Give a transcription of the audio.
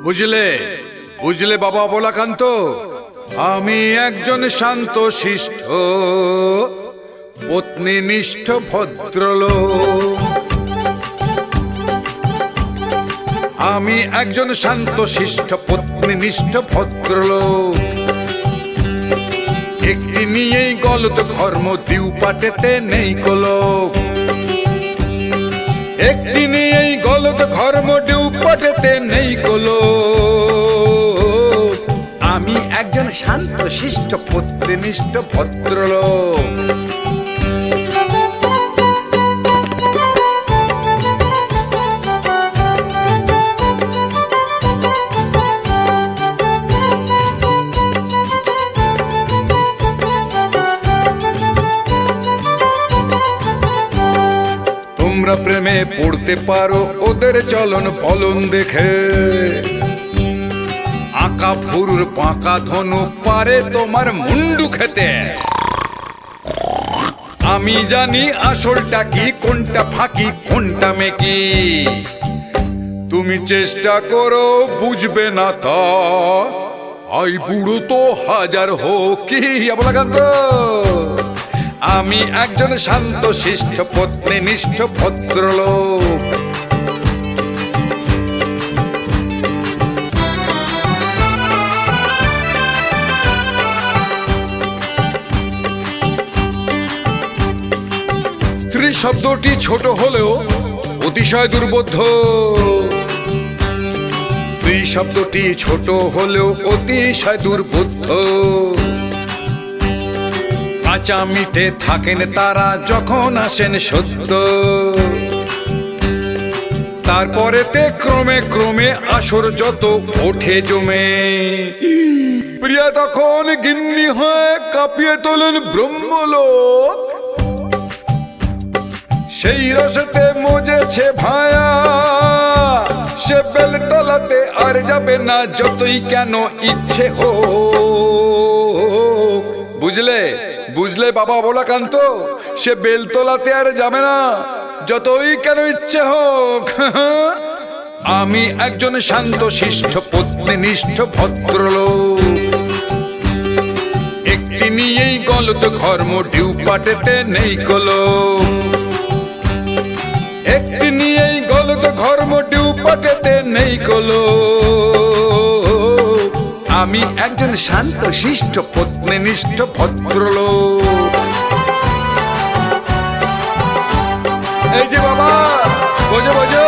বুঝলে বুঝলে বাবা অবলাকান্ত, আমি একজন শান্ত শিষ্ট পত্নীনিষ্ঠ ভদ্রলোক। আমি একজন শান্ত শিষ্ট পত্নীনিষ্ঠ ভদ্রলোক। একটি নিয়েই গলত ধর্ম দিউ পাটেতে নেই কলক। একটি নিয়েই গলত ধর্ম দিউ পাটেতে নেই কলক। আমি একজন শান্ত শিষ্ট পত্নীনিষ্ঠ ভদ্রলোক। তোমরা প্রেমে পড়তে পারো ওদের চলন ফলন দেখে। আঁকা ফুরুর পাকা ধনু পারে তোমার মুন্ডু খেতে। আমি জানি আসলটা কি, কোনটা ফাঁকি কোনটা মেকি। তুমি চেষ্টা করো বুঝবে না তা, আই বুড়ো তো হাজার হোক। কি অবলাকান্ত, আমি একজন শান্ত শিষ্ট পত্নীনিষ্ঠ ভদ্রলোক। স্ত্রী শব্দটি ছোট হলেও অতিশয় দুর্বোধ্য। স্ত্রী শব্দটি ছোট হলেও অতিশয় দুর্বোধ্য। কাঁচা মিটে থাকেন তারা যখন আসেন সত্য। তারপরেতে ক্রমে ক্রমে আসর যত ওঠে জমে। প্রিয়া তখন গিন্নি হয়ে কাঁপিয়ে তোলেন ব্রহ্মলোক। সেই রসেতে মজেছে ভায়া, সে বেলতলাতে আর যাবে না যতই কেন ইচ্ছে হোক। বুঝলে বুঝলে বাবা অবলাকান্ত, সে বেলতলাতে আর যাবে না যতই কেন ইচ্ছে হোক। আমি একজন শান্ত শিষ্ট পত্নীনিষ্ঠ ভদ্রলোক। একটি নিয়েই গলত ধর্ম ডিউ পাটেতে নেই কলক। একটি নিয়েই গলত ধর্ম ডিউ পাটেতে নেই কলক। আমি একজন শান্ত শিষ্ট পত্নীনিষ্ঠ ভদ্রলোক। এই যে বাবা, বোঝো বোঝো।